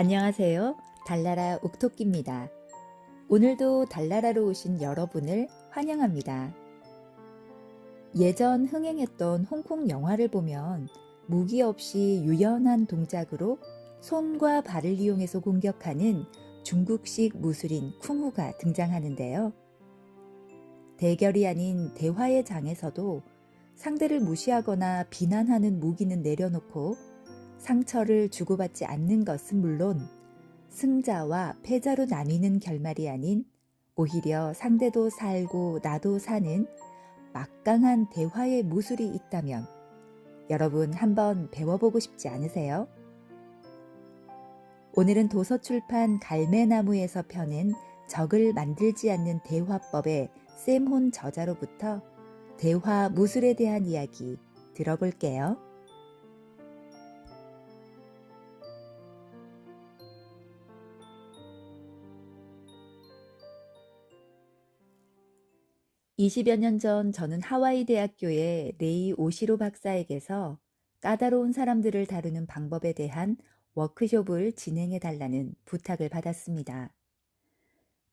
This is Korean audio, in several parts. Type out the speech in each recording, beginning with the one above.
안녕하세요. 달나라 옥토끼입니다. 오늘도 달나라로 오신 여러분을 환영합니다. 예전 흥행했던 홍콩 영화를 보면 무기 없이 유연한 동작으로 손과 발을 이용해서 공격하는 중국식 무술인 쿵후가 등장하는데요. 대결이 아닌 대화의 장에서도 상대를 무시하거나 비난하는 무기는 내려놓고 상처를 주고받지 않는 것은 물론 승자와 패자로 나뉘는 결말이 아닌 오히려 상대도 살고 나도 사는 막강한 대화의 무술이 있다면 여러분 한번 배워보고 싶지 않으세요? 오늘은 도서출판 갈매나무에서 펴낸 적을 만들지 않는 대화법의 샘혼 저자로부터 대화 무술에 대한 이야기 들어볼게요. (20여 년) 전 저는 하와이 대학교의 레이 오시로 박사에게서 까다로운 사람들을 다루는 방법에 대한 워크숍을 진행해 달라는 부탁을 받았습니다.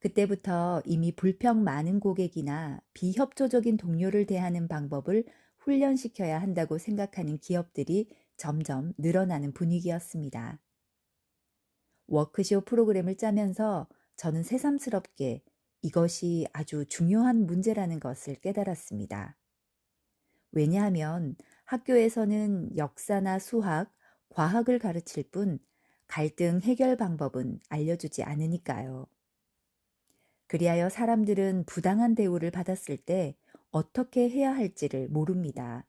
그때부터 이미 불평 많은 고객이나 비협조적인 동료를 대하는 방법을 훈련시켜야 한다고 생각하는 기업들이 점점 늘어나는 분위기였습니다. 워크숍 프로그램을 짜면서 저는 새삼스럽게 이것이 아주 중요한 문제라는 것을 깨달았습니다. 왜냐하면 학교에서는 역사나 수학, 과학을 가르칠 뿐 갈등 해결 방법은 알려주지 않으니까요. 그리하여 사람들은 부당한 대우를 받았을 때 어떻게 해야 할지를 모릅니다.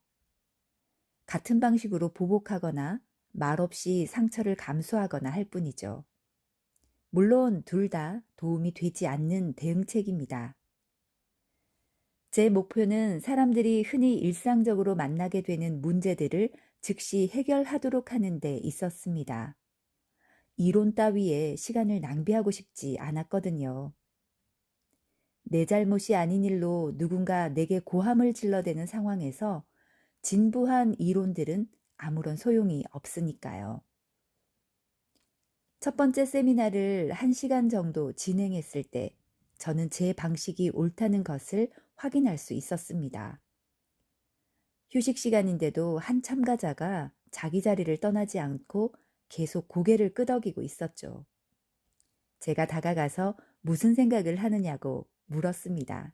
같은 방식으로 보복하거나 말없이 상처를 감수하거나 할 뿐이죠. 물론 둘 다 도움이 되지 않는 대응책입니다. 제 목표는 사람들이 흔히 일상적으로 만나게 되는 문제들을 즉시 해결하도록 하는 데 있었습니다. 이론 따위에 시간을 낭비하고 싶지 않았거든요. 내 잘못이 아닌 일로 누군가 내게 고함을 질러대는 상황에서 진부한 이론들은 아무런 소용이 없으니까요. 첫 번째 세미나를 1시간 정도 진행했을 때 저는 제 방식이 옳다는 것을 확인할 수 있었습니다. 휴식 시간인데도 한 참가자가 자기 자리를 떠나지 않고 계속 고개를 끄덕이고 있었죠. 제가 다가가서 무슨 생각을 하느냐고 물었습니다.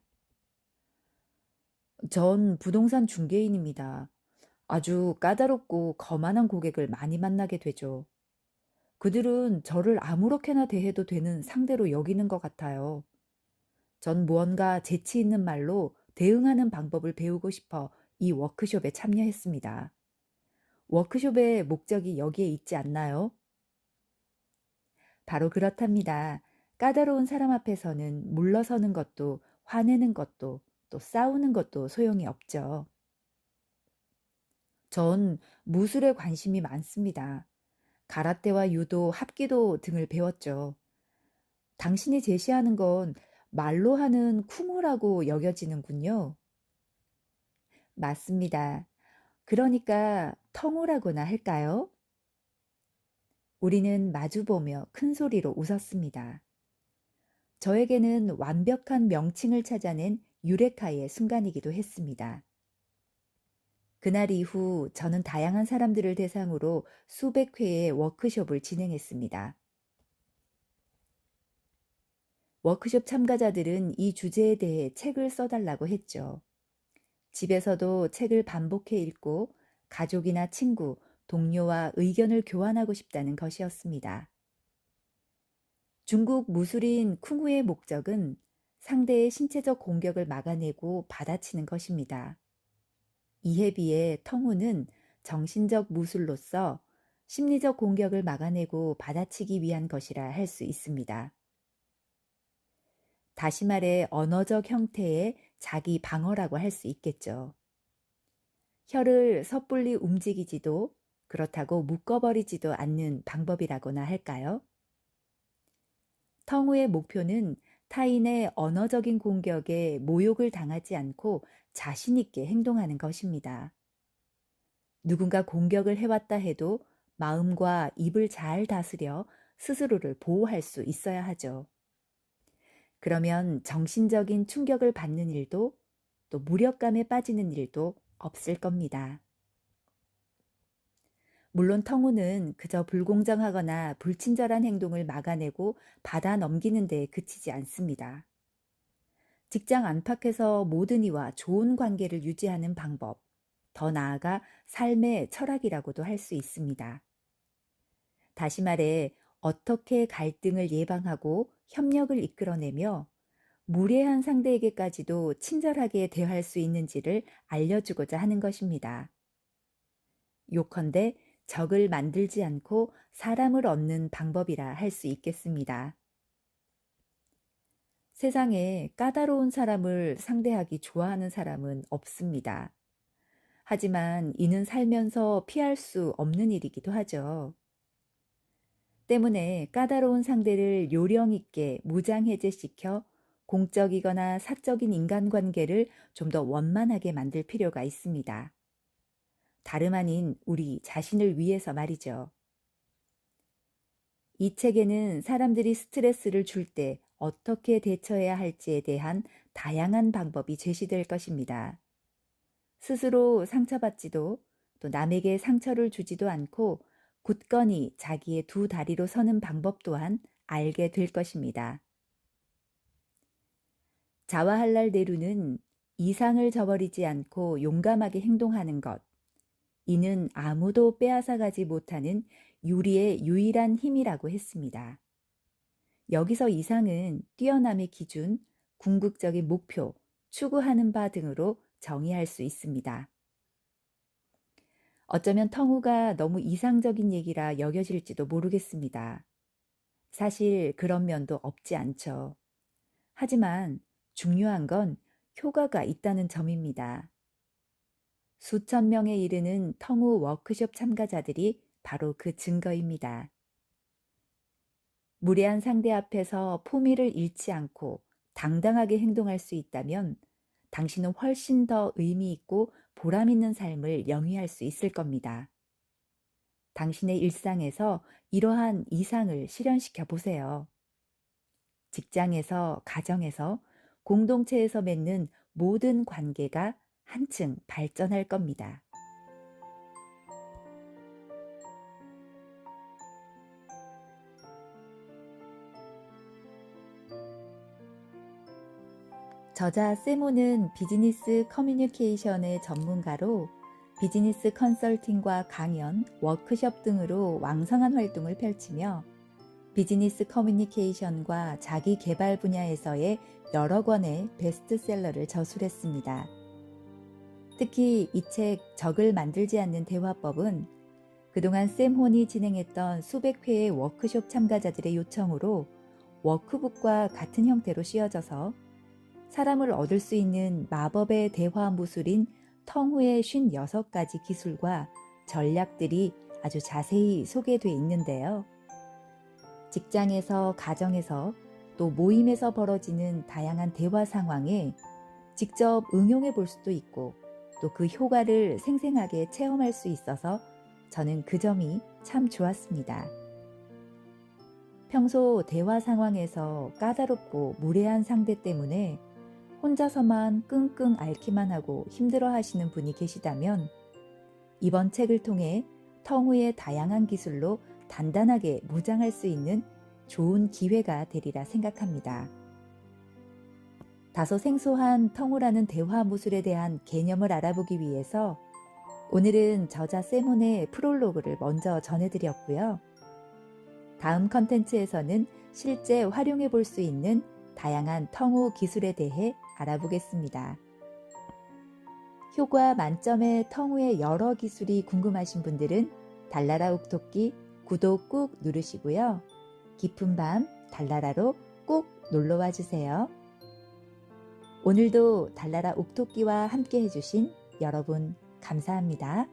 전 부동산 중개인입니다. 아주 까다롭고 거만한 고객을 많이 만나게 되죠. 그들은 저를 아무렇게나 대해도 되는 상대로 여기는 것 같아요. 전 무언가 재치 있는 말로 대응하는 방법을 배우고 싶어 이 워크숍에 참여했습니다. 워크숍의 목적이 여기에 있지 않나요? 바로 그렇답니다. 까다로운 사람 앞에서는 물러서는 것도 화내는 것도 또 싸우는 것도 소용이 없죠. 전 무술에 관심이 많습니다. 가라테와 유도, 합기도 등을 배웠죠. 당신이 제시하는 건 말로 하는 쿵후라고 여겨지는군요. 맞습니다. 그러니까 텅우라고나 할까요? 우리는 마주보며 큰 소리로 웃었습니다. 저에게는 완벽한 명칭을 찾아낸 유레카의 순간이기도 했습니다. 그날 이후 저는 다양한 사람들을 대상으로 수백 회의 워크숍을 진행했습니다. 워크숍 참가자들은 이 주제에 대해 책을 써달라고 했죠. 집에서도 책을 반복해 읽고 가족이나 친구, 동료와 의견을 교환하고 싶다는 것이었습니다. 중국 무술인 쿵후의 목적은 상대의 신체적 공격을 막아내고 받아치는 것입니다. 이에 비해 텅후는 정신적 무술로서 심리적 공격을 막아내고 받아치기 위한 것이라 할 수 있습니다. 다시 말해 언어적 형태의 자기 방어라고 할 수 있겠죠. 혀를 섣불리 움직이지도 그렇다고 묶어버리지도 않는 방법이라고나 할까요? 텅우의 목표는 타인의 언어적인 공격에 모욕을 당하지 않고 자신 있게 행동하는 것입니다. 누군가 공격을 해왔다 해도 마음과 입을 잘 다스려 스스로를 보호할 수 있어야 하죠. 그러면 정신적인 충격을 받는 일도 또 무력감에 빠지는 일도 없을 겁니다. 물론 텅우는 그저 불공정하거나 불친절한 행동을 막아내고 받아 넘기는 데 그치지 않습니다. 직장 안팎에서 모든 이와 좋은 관계를 유지하는 방법, 더 나아가 삶의 철학이라고도 할 수 있습니다. 다시 말해, 어떻게 갈등을 예방하고 협력을 이끌어내며 무례한 상대에게까지도 친절하게 대할 수 있는지를 알려주고자 하는 것입니다. 요컨대 적을 만들지 않고 사람을 얻는 방법이라 할 수 있겠습니다. 세상에 까다로운 사람을 상대하기 좋아하는 사람은 없습니다. 하지만 이는 살면서 피할 수 없는 일이기도 하죠. 때문에 까다로운 상대를 요령 있게 무장해제시켜 공적이거나 사적인 인간관계를 좀 더 원만하게 만들 필요가 있습니다. 다름 아닌 우리 자신을 위해서 말이죠. 이 책에는 사람들이 스트레스를 줄 때 어떻게 대처해야 할지에 대한 다양한 방법이 제시될 것입니다. 스스로 상처받지도 또 남에게 상처를 주지도 않고 굳건히 자기의 두 다리로 서는 방법 또한 알게 될 것입니다. 자와할랄 네루는 이상을 저버리지 않고 용감하게 행동하는 것, 이는 아무도 빼앗아가지 못하는 유리의 유일한 힘이라고 했습니다. 여기서 이상은 뛰어남의 기준, 궁극적인 목표, 추구하는 바 등으로 정의할 수 있습니다. 어쩌면 텅우가 너무 이상적인 얘기라 여겨질지도 모르겠습니다. 사실 그런 면도 없지 않죠. 하지만 중요한 건 효과가 있다는 점입니다. 수천 명에 이르는 텅우 워크숍 참가자들이 바로 그 증거입니다. 무례한 상대 앞에서 포미를 잃지 않고 당당하게 행동할 수 있다면 당신은 훨씬 더 의미 있고 보람 있는 삶을 영위할 수 있을 겁니다. 당신의 일상에서 이러한 이상을 실현시켜 보세요. 직장에서, 가정에서, 공동체에서 맺는 모든 관계가 한층 발전할 겁니다. 저자 세모는 비즈니스 커뮤니케이션의 전문가로 비즈니스 컨설팅과 강연, 워크숍 등으로 왕성한 활동을 펼치며 비즈니스 커뮤니케이션과 자기 개발 분야에서의 여러 권의 베스트셀러를 저술했습니다. 특히 이 책 적을 만들지 않는 대화법은 그동안 샘 혼이 진행했던 수백 회의 워크숍 참가자들의 요청으로 워크북과 같은 형태로 씌어져서 사람을 얻을 수 있는 마법의 대화 무술인 텅후의 56가지 기술과 전략들이 아주 자세히 소개되어 있는데요. 직장에서, 가정에서, 또 모임에서 벌어지는 다양한 대화 상황에 직접 응용해 볼 수도 있고 또 그 효과를 생생하게 체험할 수 있어서 저는 그 점이 참 좋았습니다. 평소 대화 상황에서 까다롭고 무례한 상대 때문에 혼자서만 끙끙 앓기만 하고 힘들어 하시는 분이 계시다면 이번 책을 통해 텅후의 다양한 기술로 단단하게 무장할 수 있는 좋은 기회가 되리라 생각합니다. 다소 생소한 텅후라는 대화 무술에 대한 개념을 알아보기 위해서 오늘은 저자 세몬의 프롤로그를 먼저 전해드렸고요. 다음 컨텐츠에서는 실제 활용해 볼 수 있는 다양한 텅후 기술에 대해 알아보겠습니다. 효과 만점의 텅후의 여러 기술이 궁금하신 분들은 달나라 욱토끼 구독 꾹 누르시고요. 깊은 밤 달나라로 꼭 놀러와 주세요. 오늘도 달나라 욱토끼와 함께 해주신 여러분 감사합니다.